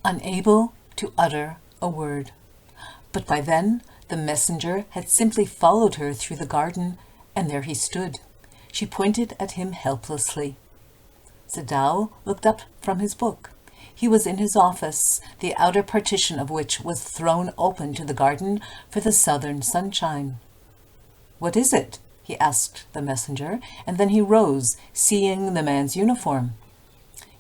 unable to utter a word. But by then the messenger had simply followed her through the garden, and there he stood. She pointed at him helplessly. Sadao looked up from his book. He was in his office, the outer partition of which was thrown open to the garden for the southern sunshine. "What is it?" he asked the messenger, and then he rose, seeing the man's uniform.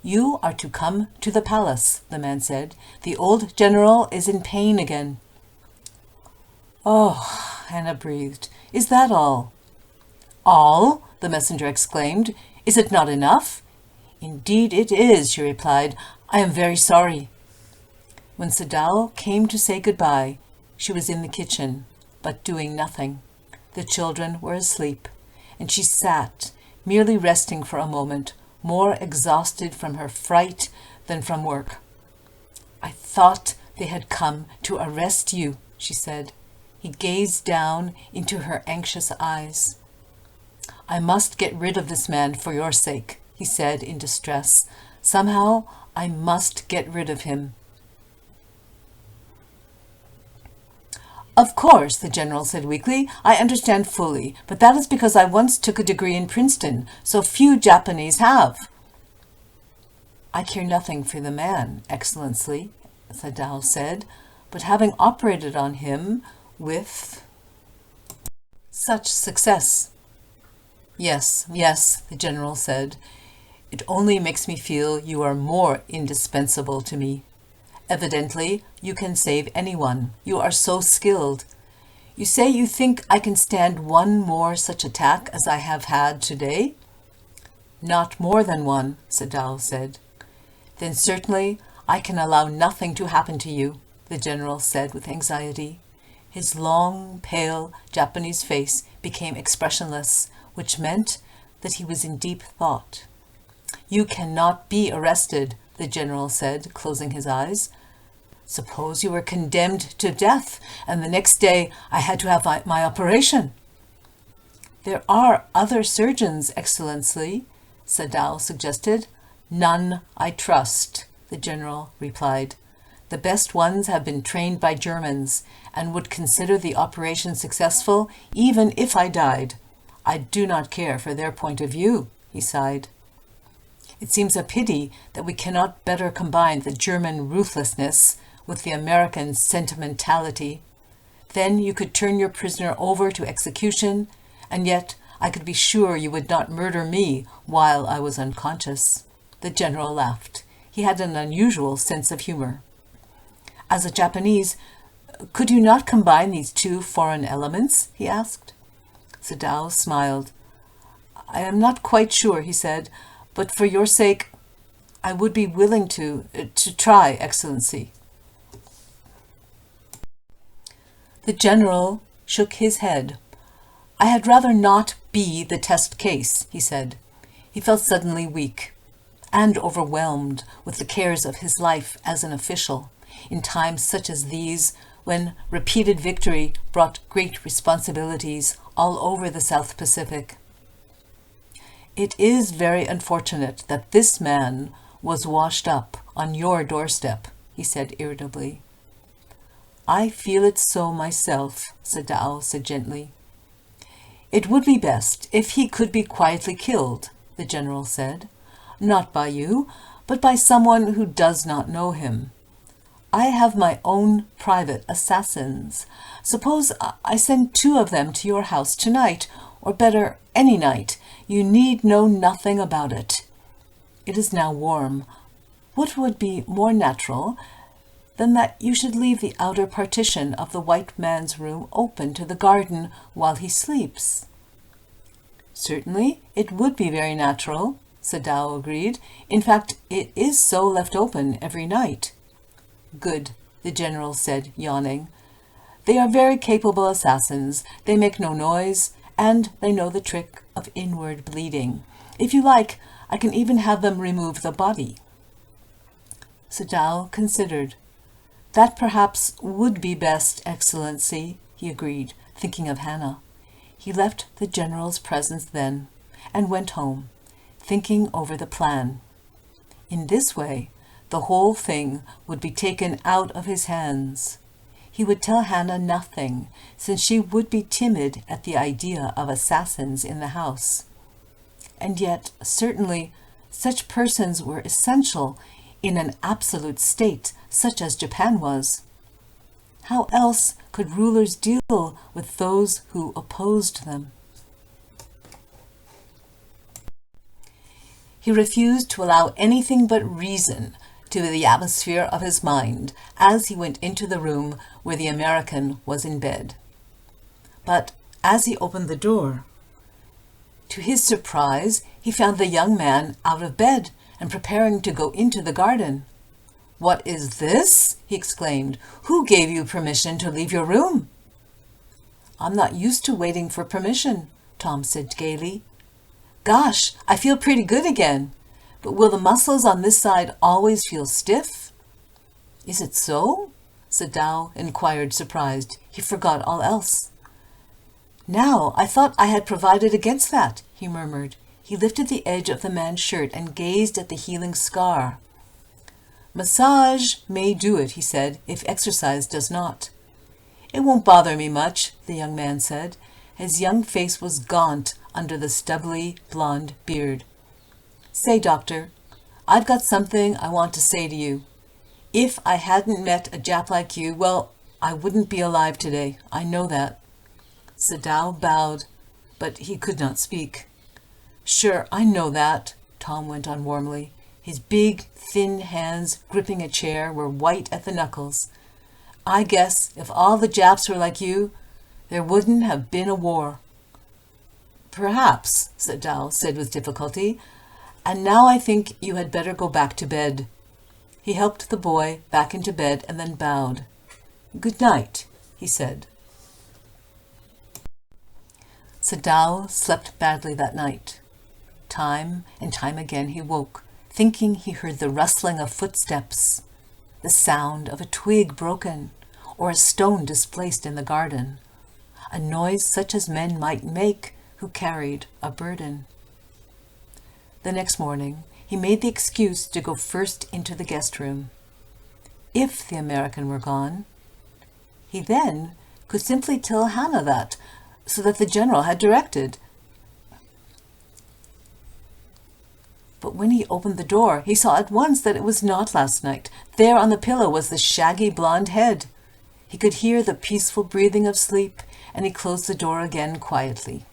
"You are to come to the palace," the man said. "The old general is in pain again." "Oh," Hannah breathed. "Is that all?" "All?" the messenger exclaimed. "Is it not enough?" "Indeed it is," she replied. "I am very sorry." When Sadao came to say goodbye, she was in the kitchen, but doing nothing. The children were asleep, and she sat, merely resting for a moment, more exhausted from her fright than from work. "I thought they had come to arrest you," she said. He gazed down into her anxious eyes. "I must get rid of this man for your sake," he said in distress. "Somehow I must get rid of him." "Of course," the general said weakly. "I understand fully, but that is because I once took a degree in Princeton. So few Japanese have." "I care nothing for the man, Excellency," Sadao said, "but having operated on him with such success." Yes, the general said. "It only makes me feel you are more indispensable to me. Evidently, you can save anyone. You are so skilled. You say you think I can stand one more such attack as I have had today?" "Not more than one," Sadao said. "Then certainly I can allow nothing to happen to you," the general said with anxiety. His long, pale Japanese face became expressionless, which meant that he was in deep thought. "You cannot be arrested," the general said, closing his eyes. "Suppose you were condemned to death, and the next day I had to have my operation." "There are other surgeons, Excellency," Sadao suggested. "None I trust," the general replied. "The best ones have been trained by Germans and would consider the operation successful even if I died. I do not care for their point of view," he sighed. "It seems a pity that we cannot better combine the German ruthlessness with the American sentimentality. Then you could turn your prisoner over to execution, and yet I could be sure you would not murder me while I was unconscious." The general laughed. He had an unusual sense of humor. "As a Japanese, could you not combine these two foreign elements?" he asked. Sadao smiled. "I am not quite sure," he said, "but for your sake, I would be willing to try, Excellency." The general shook his head. "I had rather not be the test case," he said. He felt suddenly weak and overwhelmed with the cares of his life as an official, in times such as these, when repeated victory brought great responsibilities all over the South Pacific. "It is very unfortunate that this man was washed up on your doorstep," he said irritably. "I feel it so myself," Sadao said gently. "It would be best if he could be quietly killed," the general said. "Not by you, but by someone who does not know him. I have my own private assassins. Suppose I send 2 of them to your house tonight, or better, any night. You need know nothing about it. It is now warm. What would be more natural than that you should leave the outer partition of the white man's room open to the garden while he sleeps?" "Certainly, it would be very natural," Sadao agreed. "In fact, it is so left open every night." "Good," the general said, yawning. "They are very capable assassins. They make no noise, and they know the trick of inward bleeding. If you like, I can even have them remove the body." Sadao considered. "That perhaps would be best, Excellency," he agreed, thinking of Hannah. He left the general's presence then and went home, thinking over the plan. In this way, The whole thing would be taken out of his hands. He would tell Hannah nothing, since she would be timid at the idea of assassins in the house. And yet, certainly, such persons were essential in an absolute state such as Japan was. How else could rulers deal with those who opposed them? He refused to allow anything but reason to the atmosphere of his mind as he went into the room where the American was in bed. But as he opened the door, to his surprise, he found the young man out of bed and preparing to go into the garden. "What is this?" he exclaimed. "Who gave you permission to leave your room?" "I'm not used to waiting for permission," Tom said gaily. "Gosh, I feel pretty good again. But will the muscles on this side always feel stiff?" "Is it so?" Sadao inquired, surprised. He forgot all else. "Now, I thought I had provided against that," he murmured. He lifted the edge of the man's shirt and gazed at the healing scar. "Massage may do it," he said, "if exercise does not." "It won't bother me much," the young man said. His young face was gaunt under the stubbly blonde beard. "Say, doctor, I've got something I want to say to you. If I hadn't met a Jap like you, well, I wouldn't be alive today. I know that." Sadao bowed, but he could not speak. "Sure, I know that," Tom went on warmly. His big, thin hands gripping a chair were white at the knuckles. "I guess if all the Japs were like you, there wouldn't have been a war." "Perhaps," Sadao said with difficulty. "And now I think you had better go back to bed." He helped the boy back into bed and then bowed. "Good night," he said. Sadao slept badly that night. Time and time again he woke, thinking he heard the rustling of footsteps, the sound of a twig broken, or a stone displaced in the garden, a noise such as men might make who carried a burden. The next morning, he made the excuse to go first into the guest room. If the American were gone, he then could simply tell Hannah that, so that the general had directed. But when he opened the door, he saw at once that it was not last night. There on the pillow was the shaggy blonde head. He could hear the peaceful breathing of sleep, and he closed the door again quietly.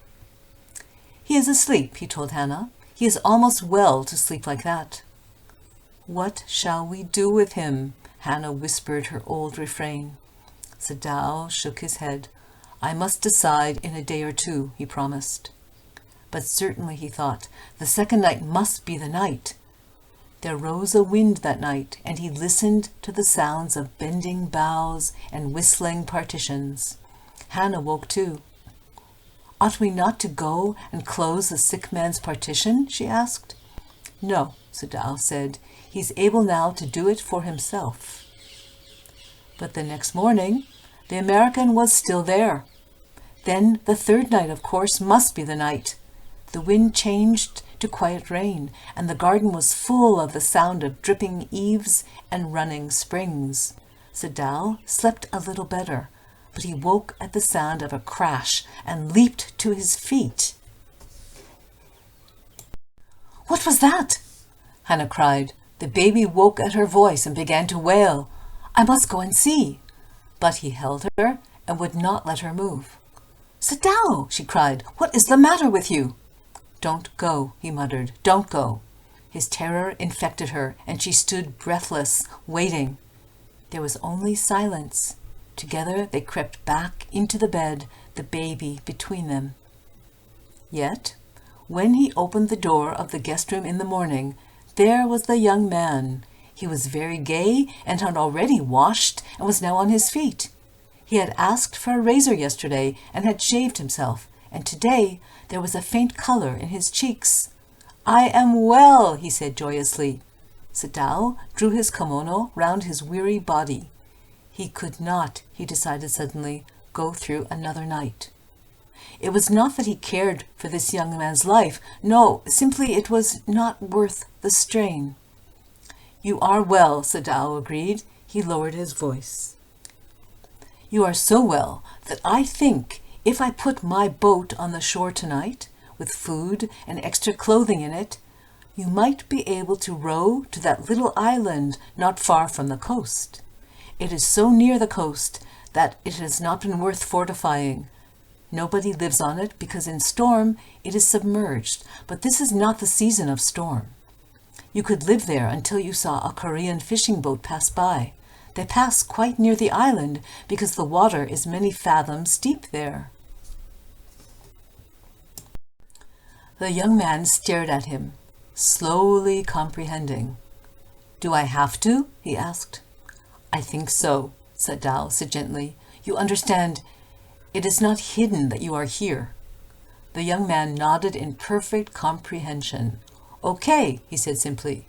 "He is asleep," he told Hannah. "He is almost well to sleep like that." "What shall we do with him?" Hannah whispered her old refrain. Sadao shook his head. "I must decide in a day or two," he promised. But certainly, he thought, the second night must be the night. There rose a wind that night, and he listened to the sounds of bending boughs and whistling partitions. Hannah woke too. "Ought we not to go and close the sick man's partition?" she asked. "No," Sadao said. "He's able now to do it for himself." But the next morning, the American was still there. Then the third night, of course, must be the night. The wind changed to quiet rain, and the garden was full of the sound of dripping eaves and running springs. Sadao slept a little better, but he woke at the sound of a crash and leaped to his feet. "What was that?" Hannah cried. The baby woke at her voice and began to wail. "I must go and see." But he held her and would not let her move. "Sadao," she cried, "what is the matter with you?" "Don't go," he muttered. "Don't go." His terror infected her, and she stood breathless, waiting. There was only silence. Together they crept back into the bed, the baby between them. Yet, when he opened the door of the guest room in the morning, there was the young man. He was very gay and had already washed and was now on his feet. He had asked for a razor yesterday and had shaved himself, and today there was a faint color in his cheeks. "I am well," he said joyously. Sadao drew his kimono round his weary body. He could not, he decided suddenly, go through another night. It was not that he cared for this young man's life. No, simply it was not worth the strain. You are well, Sadao agreed. He lowered his voice. You are so well that I think if I put my boat on the shore tonight, with food and extra clothing in it, you might be able to row to that little island not far from the coast. It is so near the coast that it has not been worth fortifying. Nobody lives on it because in storm it is submerged, but this is not the season of storm. You could live there until you saw a Korean fishing boat pass by. They pass quite near the island because the water is many fathoms deep there. The young man stared at him, slowly comprehending. Do I have to? He asked. I think so, said Dao gently. You understand, it is not hidden that you are here. The young man nodded in perfect comprehension. Okay, he said simply.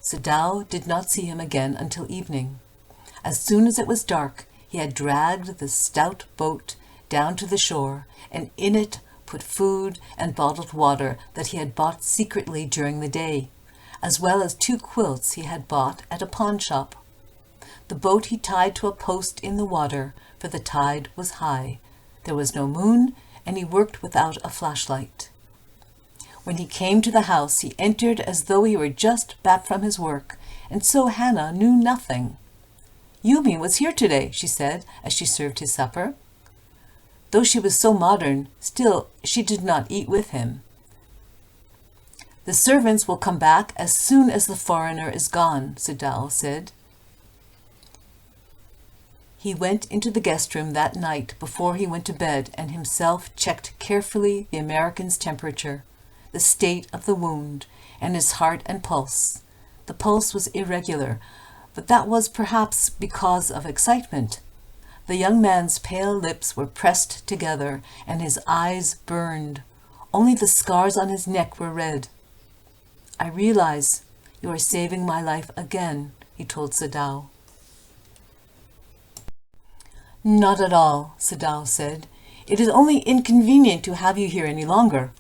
Sadao did not see him again until evening. As soon as it was dark, he had dragged the stout boat down to the shore, and in it put food and bottled water that he had bought secretly during the day, as well as 2 quilts he had bought at a pawn shop. The boat he tied to a post in the water, for the tide was high. There was no moon, and he worked without a flashlight. When he came to the house, he entered as though he were just back from his work, and so Hannah knew nothing. Yumi was here today, she said, as she served his supper. Though she was so modern, still she did not eat with him. The servants will come back as soon as the foreigner is gone, Sadao said. He went into the guest room that night before he went to bed and himself checked carefully the American's temperature, the state of the wound, and his heart and pulse. The pulse was irregular, but that was perhaps because of excitement. The young man's pale lips were pressed together, and his eyes burned. Only the scars on his neck were red. I realize you are saving my life again, he told Sadao. Not at all, Sadao said. It is only inconvenient to have you here any longer.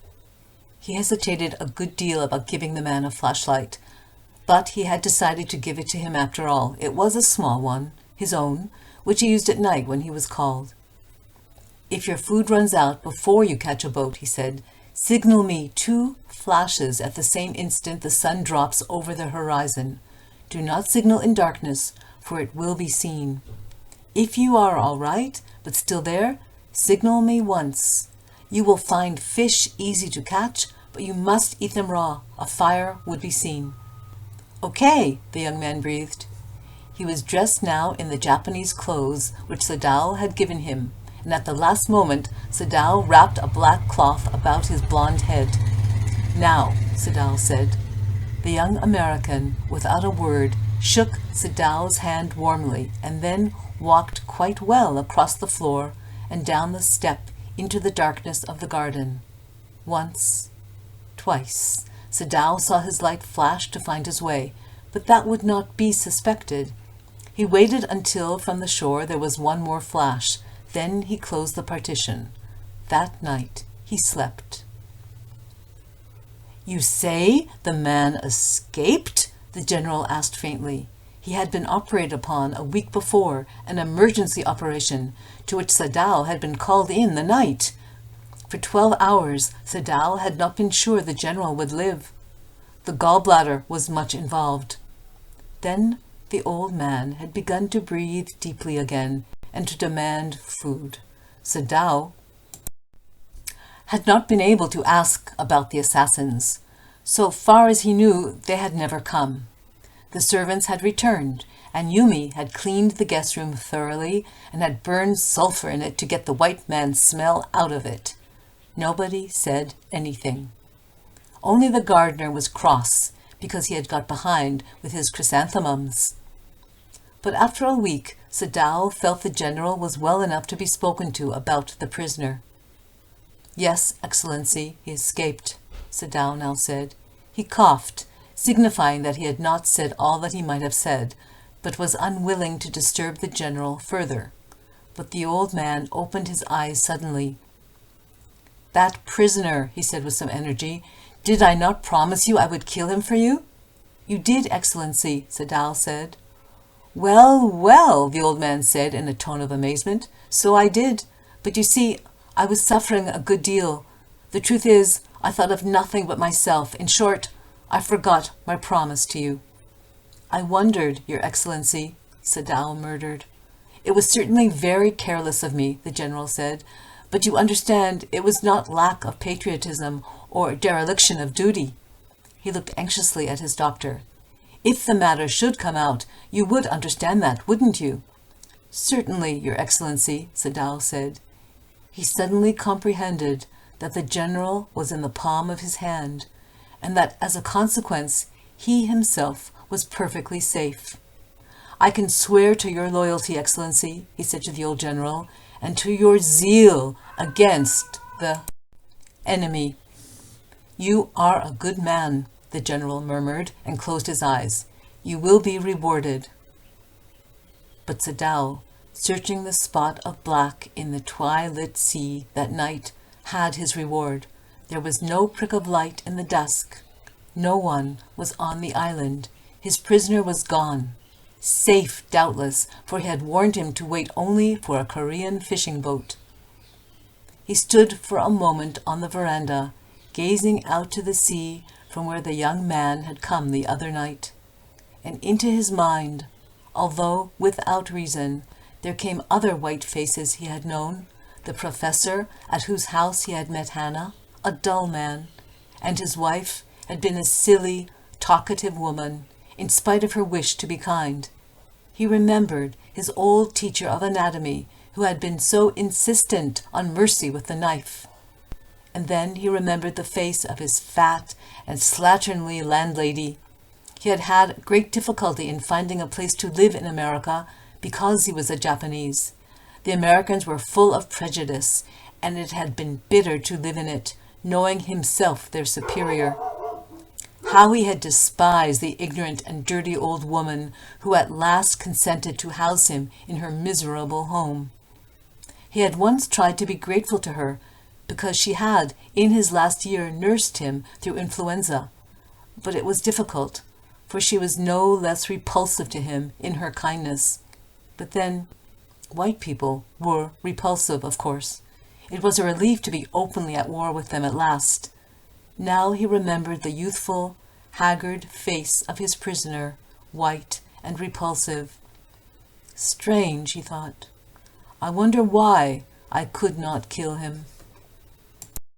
He hesitated a good deal about giving the man a flashlight, but he had decided to give it to him after all. It was a small one, his own, which he used at night when he was called. If your food runs out before you catch a boat, he said, signal me 2 flashes at the same instant the sun drops over the horizon. Do not signal in darkness, for it will be seen. If you are all right, but still there, signal me once. You will find fish easy to catch, but you must eat them raw. A fire would be seen. Okay, the young man breathed. He was dressed now in the Japanese clothes which Sadao had given him, and at the last moment Sadao wrapped a black cloth about his blond head. Now, Sadao said. The young American, without a word, shook Sadao's hand warmly, and then walked quite well across the floor and down the step into the darkness of the garden. Once, twice, Sadao saw his light flash to find his way, but that would not be suspected. He waited until from the shore there was one more flash. Then he closed the partition. That night he slept. You say the man escaped? The general asked faintly. He had been operated upon a week before, an emergency operation, to which Sadao had been called in the night. For 12 hours, Sadao had not been sure the general would live. The gallbladder was much involved. Then the old man had begun to breathe deeply again and to demand food. Sadao had not been able to ask about the assassins. So far as he knew, they had never come. The servants had returned, and Yumi had cleaned the guest room thoroughly and had burned sulfur in it to get the white man's smell out of it. Nobody said anything. Only the gardener was cross because he had got behind with his chrysanthemums. But after a week, Sadao felt the general was well enough to be spoken to about the prisoner. Yes, Excellency, he escaped, Sadao now said. He coughed, signifying that he had not said all that he might have said, but was unwilling to disturb the general further. But the old man opened his eyes suddenly. That prisoner, he said with some energy, did I not promise you I would kill him for you? You did, Excellency, Sadao said. Well, well, the old man said in a tone of amazement. So I did. But you see, I was suffering a good deal. The truth is, I thought of nothing but myself. In short, I forgot my promise to you. I wondered, Your Excellency, Sadao murmured. It was certainly very careless of me, the general said, but you understand it was not lack of patriotism or dereliction of duty. He looked anxiously at his doctor. If the matter should come out, you would understand that, wouldn't you? Certainly, Your Excellency, Sadao said. He suddenly comprehended that the general was in the palm of his hand, and that as a consequence he himself was perfectly safe. I can swear to your loyalty, Excellency, he said to the old general, and to your zeal against the enemy. You are a good man, the general murmured and closed his eyes. You will be rewarded. But Sadao, searching the spot of black in the twilit sea that night, had his reward. There was no prick of light in the dusk. No one was on the island. His prisoner was gone. Safe, doubtless, for he had warned him to wait only for a Korean fishing boat. He stood for a moment on the veranda, gazing out to the sea from where the young man had come the other night. And into his mind, although without reason, there came other white faces he had known, the professor at whose house he had met Hannah, a dull man, and his wife had been a silly, talkative woman, in spite of her wish to be kind. He remembered his old teacher of anatomy, who had been so insistent on mercy with the knife. And then he remembered the face of his fat and slatternly landlady. He had had great difficulty in finding a place to live in America because he was a Japanese. The Americans were full of prejudice, and it had been bitter to live in it, knowing himself their superior. How he had despised the ignorant and dirty old woman who at last consented to house him in her miserable home. He had once tried to be grateful to her because she had, in his last year, nursed him through influenza. But it was difficult, for she was no less repulsive to him in her kindness. But then, white people were repulsive, of course. It was a relief to be openly at war with them at last. Now he remembered the youthful, haggard face of his prisoner, white and repulsive. Strange, he thought. I wonder why I could not kill him.